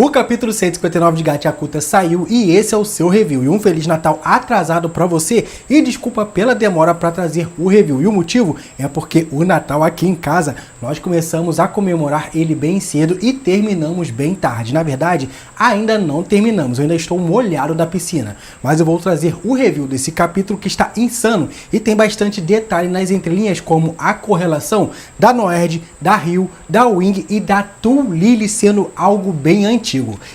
O capítulo 159 de Gachakuta saiu e esse é o seu review. E um Feliz Natal atrasado para você e desculpa pela demora para trazer o review. E o motivo é porque o Natal aqui em casa nós começamos a comemorar ele bem cedo e terminamos bem tarde. Na verdade, ainda não terminamos, eu ainda estou molhado da piscina. Mas eu vou trazer o review desse capítulo que está insano e tem bastante detalhe nas entrelinhas, como a correlação da Noerd, da Ryu, da Wing e da Tulili sendo algo bem antigo.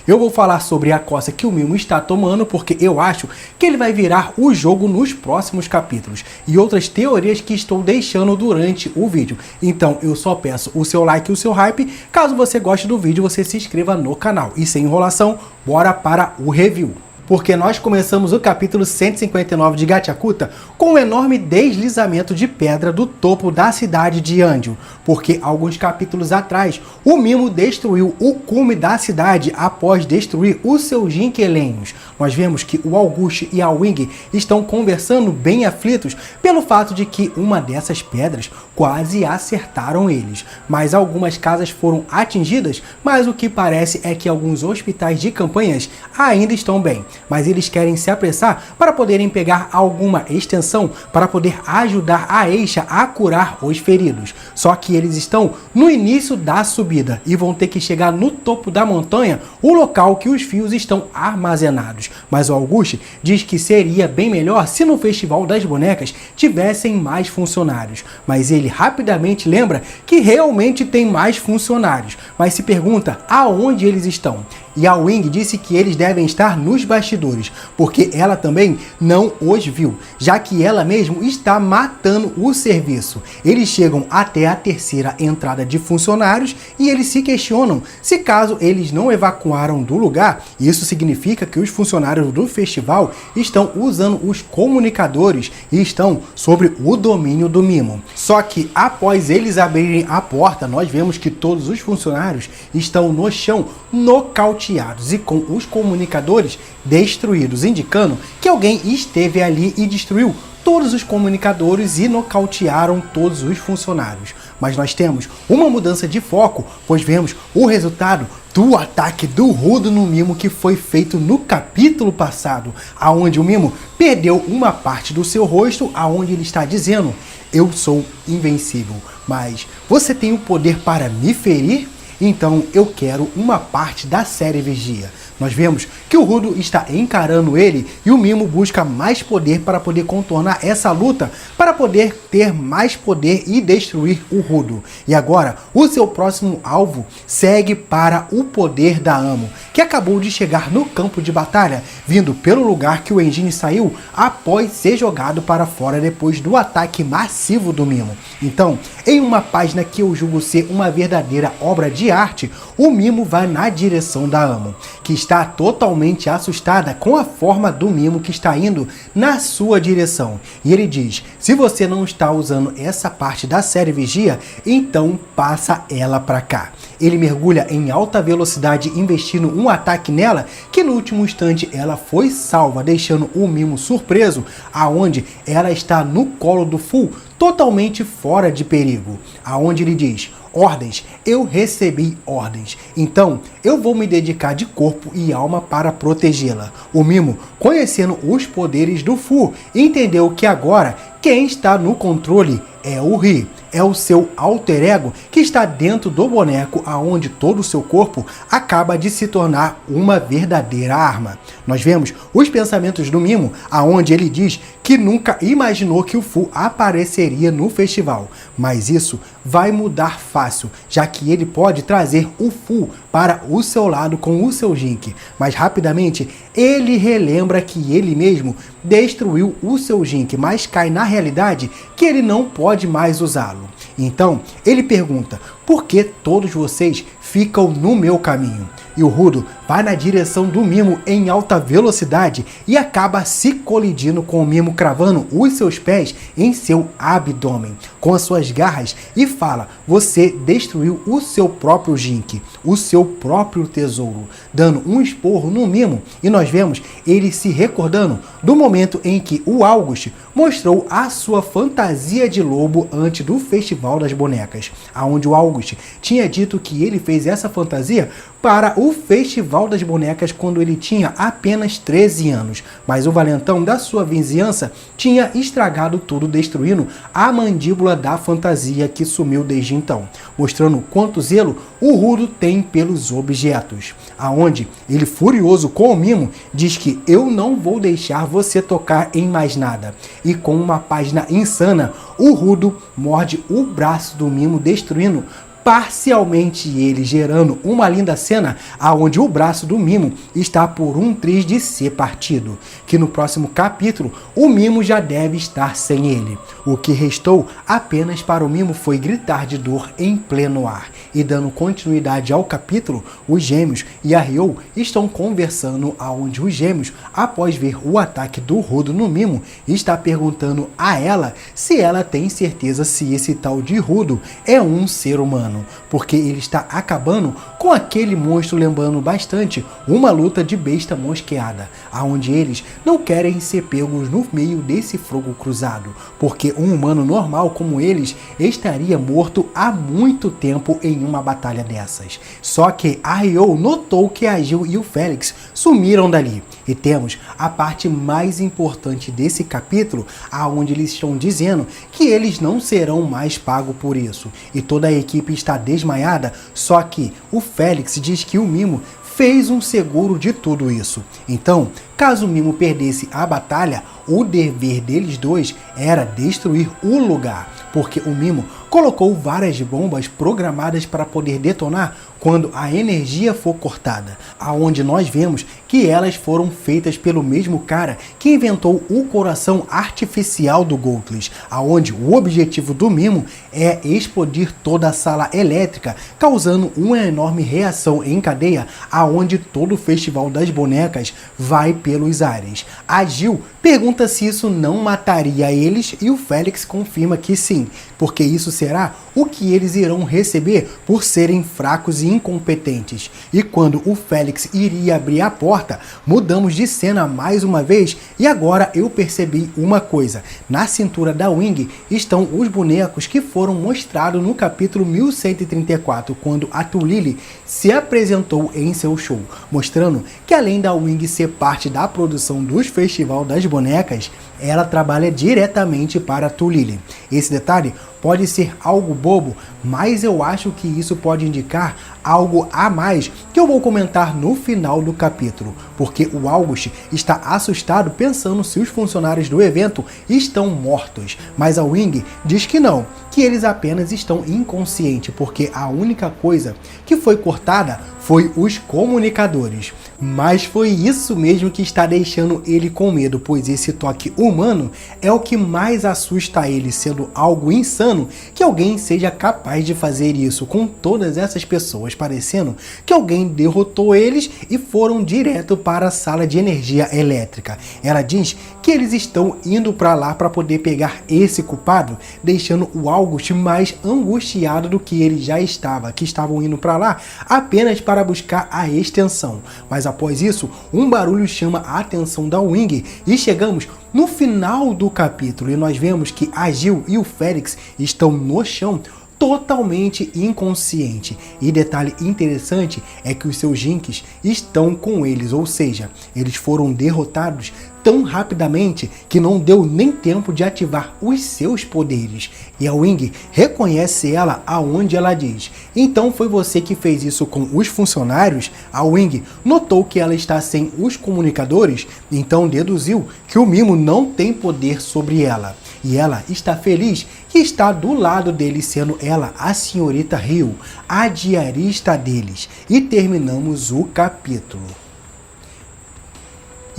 Eu vou falar sobre a coça que o Mimo está tomando, porque eu acho que ele vai virar o jogo nos próximos capítulos, e outras teorias que estou deixando durante o vídeo. Então eu só peço o seu like e o seu hype. Caso você goste do vídeo, você se inscreva no canal. E sem enrolação, bora para o review. Porque nós começamos o capítulo 159 de Gachakuta com um enorme deslizamento de pedra do topo da cidade de Anjo, porque alguns capítulos atrás o Mimo destruiu o cume da cidade após destruir os seus Jinkelenhos. Nós vemos que o Auguste e a Wing estão conversando bem aflitos pelo fato de que uma dessas pedras quase acertaram eles, mas algumas casas foram atingidas, mas o que parece é que alguns hospitais de campanhas ainda estão bem. Mas eles querem se apressar para poderem pegar alguma extensão para poder ajudar a Aisha a curar os feridos. Só que eles estão no início da subida e vão ter que chegar no topo da montanha, o local que os fios estão armazenados. Mas o Auguste diz que seria bem melhor se no Festival das Bonecas tivessem mais funcionários. Mas ele rapidamente lembra que realmente tem mais funcionários, mas se pergunta aonde eles estão. E a Wing disse que eles devem estar nos bastidores, porque ela também não os viu, já que ela mesmo está matando o serviço. Eles chegam até a terceira entrada de funcionários e eles se questionam se caso eles não evacuaram do lugar, isso significa que os funcionários do festival estão usando os comunicadores e estão sobre o domínio do Mimo. Só que após eles abrirem a porta, nós vemos que todos os funcionários estão no chão nocauteados e com os comunicadores destruídos, indicando que alguém esteve ali e destruiu todos os comunicadores e nocautearam todos os funcionários. Mas nós temos uma mudança de foco, pois vemos o resultado do ataque do Rudo no Mimo que foi feito no capítulo passado, aonde o Mimo perdeu uma parte do seu rosto, aonde ele está dizendo: eu sou invencível, mas você tem o poder para me ferir? Então eu quero uma parte da série Vigia. Nós vemos que o Rudo está encarando ele e o Mimo busca mais poder para poder contornar essa luta, para poder ter mais poder e destruir o Rudo. E agora o seu próximo alvo segue para o poder da Amo, que acabou de chegar no campo de batalha, vindo pelo lugar que o Engine saiu após ser jogado para fora depois do ataque massivo do Mimo. Então, em uma página que eu julgo ser uma verdadeira obra de arte, o Mimo vai na direção da Amo, que está totalmente assustada com a forma do Mimo que está indo na sua direção. E ele diz: se você não está usando essa parte da série Vigia, então passa ela para cá. Ele mergulha em alta velocidade, investindo um ataque nela, que no último instante ela foi salva, deixando o Mimo surpreso, aonde ela está no colo do Fu, totalmente fora de perigo, aonde ele diz: ordens, eu recebi ordens, então eu vou me dedicar de corpo e alma para protegê-la. O Mimo, conhecendo os poderes do Fu, entendeu que agora quem está no controle é o Ri, é o seu alter ego que está dentro do boneco, aonde todo o seu corpo acaba de se tornar uma verdadeira arma. Nós vemos os pensamentos do Mimo, aonde ele diz que nunca imaginou que o Fu apareceria no festival, mas isso vai mudar fácil, já que ele pode trazer o Fu para o seu lado com o seu Jink. Mas rapidamente ele relembra que ele mesmo destruiu o seu Jink, mas cai na realidade que ele não pode mais usá-lo. Então ele pergunta: por que todos vocês ficam no meu caminho? E o Rudo vai na direção do Mimo em alta velocidade e acaba se colidindo com o Mimo, cravando os seus pés em seu abdômen com as suas garras e fala: você destruiu o seu próprio Jink, o seu próprio tesouro, dando um esporro no Mimo. E nós vemos ele se recordando do momento em que o August mostrou a sua fantasia de lobo antes do Festival das Bonecas, aonde o August tinha dito que ele fez fez essa fantasia para o Festival das Bonecas quando ele tinha apenas 13 anos. Mas o valentão da sua vizinhança tinha estragado tudo, destruindo a mandíbula da fantasia que sumiu desde então, mostrando quanto zelo o Rudo tem pelos objetos. Aonde ele, furioso com o Mimo, diz que eu não vou deixar você tocar em mais nada. E com uma página insana, o Rudo morde o braço do Mimo, destruindo parcialmente ele, gerando uma linda cena aonde o braço do Mimo está por um triz de ser partido, que no próximo capítulo o Mimo já deve estar sem ele. O que restou apenas para o Mimo foi gritar de dor em pleno ar. E dando continuidade ao capítulo, os gêmeos e a Ryo estão conversando, aonde os gêmeos, após ver o ataque do Rudo no Mimo, está perguntando a ela se ela tem certeza se esse tal de Rudo é um ser humano, porque ele está acabando com aquele monstro, lembrando bastante uma luta de besta mosqueada, aonde eles não querem ser pegos no meio desse fogo cruzado, porque um humano normal como eles estaria morto há muito tempo em uma batalha dessas. Só que a Ryo notou que a Jill e o Felix sumiram dali. E temos a parte mais importante desse capítulo, aonde eles estão dizendo que eles não serão mais pagos por isso. E toda a equipe está desmaiada, só que o Felix diz que o Mimo fez um seguro de tudo isso. Então, caso o Mimo perdesse a batalha, o dever deles dois era destruir o lugar, porque o Mimo colocou várias bombas programadas para poder detonar quando a energia for cortada, aonde nós vemos que elas foram feitas pelo mesmo cara que inventou o coração artificial do Goltles, aonde o objetivo do Mimo é explodir toda a sala elétrica, causando uma enorme reação em cadeia, aonde todo o Festival das Bonecas vai pelos ares. A Jill pergunta se isso não mataria eles e o Felix confirma que sim, porque isso será o que eles irão receber por serem fracos e incompetentes. E quando o Felix iria abrir a porta, mudamos de cena mais uma vez e agora eu percebi uma coisa. Na cintura da Wing estão os bonecos que foram mostrados no capítulo 1134, quando a Tulili se apresentou em seu show, mostrando que além da Wing ser parte da produção dos Festival das Bonecas, ela trabalha diretamente para a Tulili. Esse detalhe pode ser algo bobo, mas eu acho que isso pode indicar algo a mais que eu vou comentar no final do capítulo, porque o August está assustado pensando se os funcionários do evento estão mortos, mas a Wing diz que não, que eles apenas estão inconscientes, porque a única coisa que foi cortada foi os comunicadores. Mas foi isso mesmo que está deixando ele com medo, pois esse toque humano é o que mais assusta ele, sendo algo insano que alguém seja capaz de fazer isso com todas essas pessoas, parecendo que alguém derrotou eles e foram direto para a sala de energia elétrica. Ela diz que eles estão indo para lá para poder pegar esse culpado, deixando o August mais angustiado do que ele já estava, que estavam indo para lá apenas para buscar a extensão. Mas após isso, um barulho chama a atenção da Wing e chegamos no final do capítulo e nós vemos que a Jill e o Felix estão no chão, totalmente inconsciente. E detalhe interessante é que os seus Jinx estão com eles, ou seja, eles foram derrotados tão rapidamente que não deu nem tempo de ativar os seus poderes. E a Wing reconhece ela aonde ela diz: então foi você que fez isso com os funcionários? A Wing notou que ela está sem os comunicadores, então deduziu que o Mimo não tem poder sobre ela. E ela está feliz que está do lado deles, sendo ela a senhorita Ryo, a diarista deles. E terminamos o capítulo.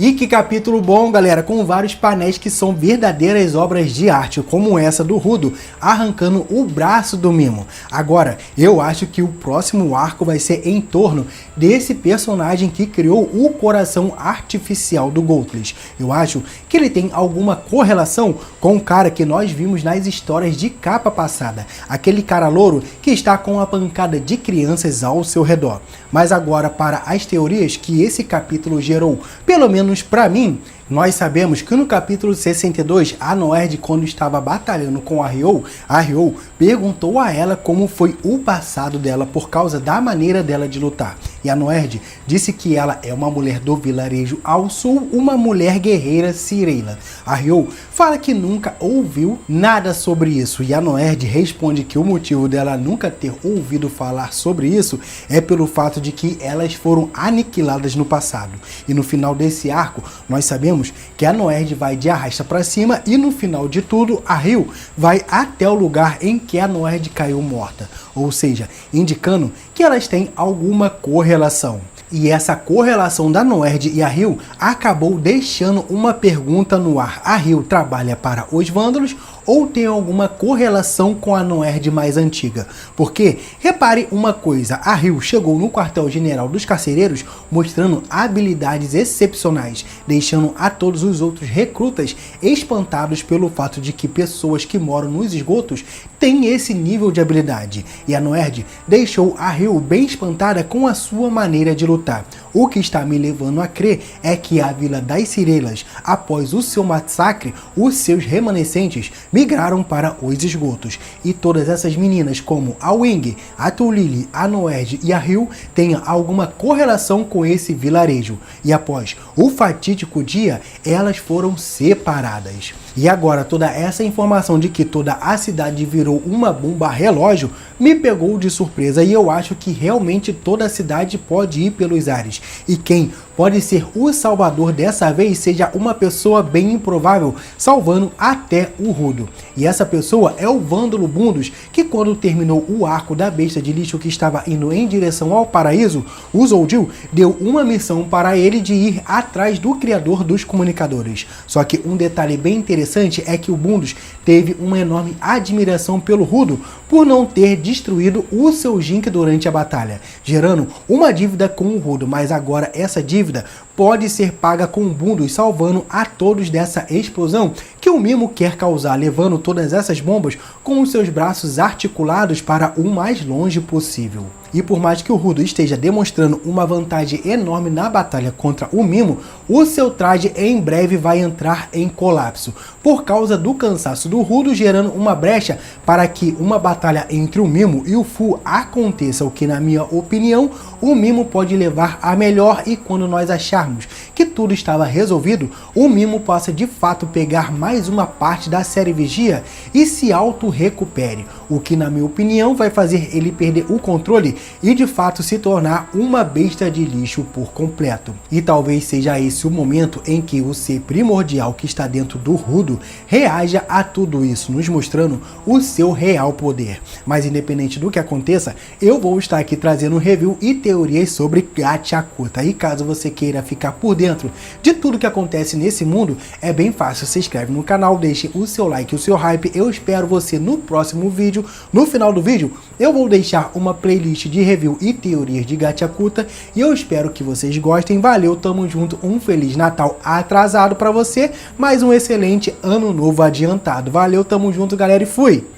E que capítulo bom, galera, com vários painéis que são verdadeiras obras de arte, como essa do Rudo arrancando o braço do Mimo. Agora, eu acho que o próximo arco vai ser em torno desse personagem que criou o coração artificial do Goltles. Eu acho que ele tem alguma correlação com o cara que nós vimos nas histórias de capa passada, aquele cara louro que está com uma pancada de crianças ao seu redor. Mas agora, para as teorias que esse capítulo gerou, pelo menos para mim, Nós sabemos que no capítulo 62, a Noerd, quando estava batalhando com a Ryo perguntou a ela como foi o passado dela por causa da maneira dela de lutar. E a Noerd disse que ela é uma mulher do vilarejo ao sul, uma mulher guerreira cireila. A Ryo fala que nunca ouviu nada sobre isso e a Noerd responde que o motivo dela nunca ter ouvido falar sobre isso é pelo fato de que elas foram aniquiladas no passado. E no final desse arco, nós sabemos que a Noerd vai de arrasta para cima e no final de tudo a Ryo vai até o lugar em que a Noerd caiu morta, ou seja, indicando que elas têm alguma correlação. E essa correlação da Noerd e a Ryo acabou deixando uma pergunta no ar. A Ryo trabalha para os Vândalos ou tem alguma correlação com a Noerd mais antiga? Porque, repare uma coisa, a Ryo chegou no quartel-general dos carcereiros mostrando habilidades excepcionais, deixando a todos os outros recrutas espantados pelo fato de que pessoas que moram nos esgotos têm esse nível de habilidade. E a Noerd deixou a Ryo bem espantada com a sua maneira de lutar. O que está me levando a crer é que a Vila das Cirelas, após o seu massacre, os seus remanescentes migraram para os esgotos. E todas essas meninas, como a Wing, a Tulili, a Noerd e a Ryo, tenham alguma correlação com esse vilarejo. E após o fatídico dia, elas foram separadas. E agora toda essa informação de que toda a cidade virou uma bomba relógio me pegou de surpresa e eu acho que realmente toda a cidade pode ir pelos ares. E quem pode ser o salvador dessa vez seja uma pessoa bem improvável, salvando até o Rudo. E essa pessoa é o Vândalo Bundos, que quando terminou o arco da besta de lixo que estava indo em direção ao paraíso, o Zoldil deu uma missão para ele de ir atrás do criador dos comunicadores. Só que um detalhe bem interessante é que o Bundos teve uma enorme admiração pelo Rudo por não ter destruído o seu Jink durante a batalha, gerando uma dívida com o Rudo, mas agora essa dívida pode ser paga com o Bundos, salvando a todos dessa explosão que o Mimo quer causar, levando todas essas bombas com os seus braços articulados para o mais longe possível. E por mais que o Rudo esteja demonstrando uma vantagem enorme na batalha contra o Mimo, o seu traje em breve vai entrar em colapso, por causa do cansaço do Rudo, gerando uma brecha para que uma batalha entre o Mimo e o Fu aconteça, o que na minha opinião, o Mimo pode levar a melhor e quando nós acharmos que tudo estava resolvido, o Mimo possa de fato pegar mais uma parte da série Vigia e se auto-recupere, o que na minha opinião vai fazer ele perder o controle e de fato se tornar uma besta de lixo por completo. E talvez seja esse o momento em que o ser primordial que está dentro do Rudo reaja a tudo isso, nos mostrando o seu real poder. Mas independente do que aconteça, eu vou estar aqui trazendo um review e teorias sobre Gachakuta. E caso você queira ficar por dentro de tudo que acontece nesse mundo, é bem fácil, se inscreve no canal, deixe o seu like e o seu hype. Eu espero você no próximo vídeo. No final do vídeo, eu vou deixar uma playlist de review e teorias de Gachakuta e eu espero que vocês gostem. Valeu, tamo junto, um Feliz Natal atrasado pra você, mais um excelente Ano Novo adiantado. Valeu, tamo junto, galera, e fui!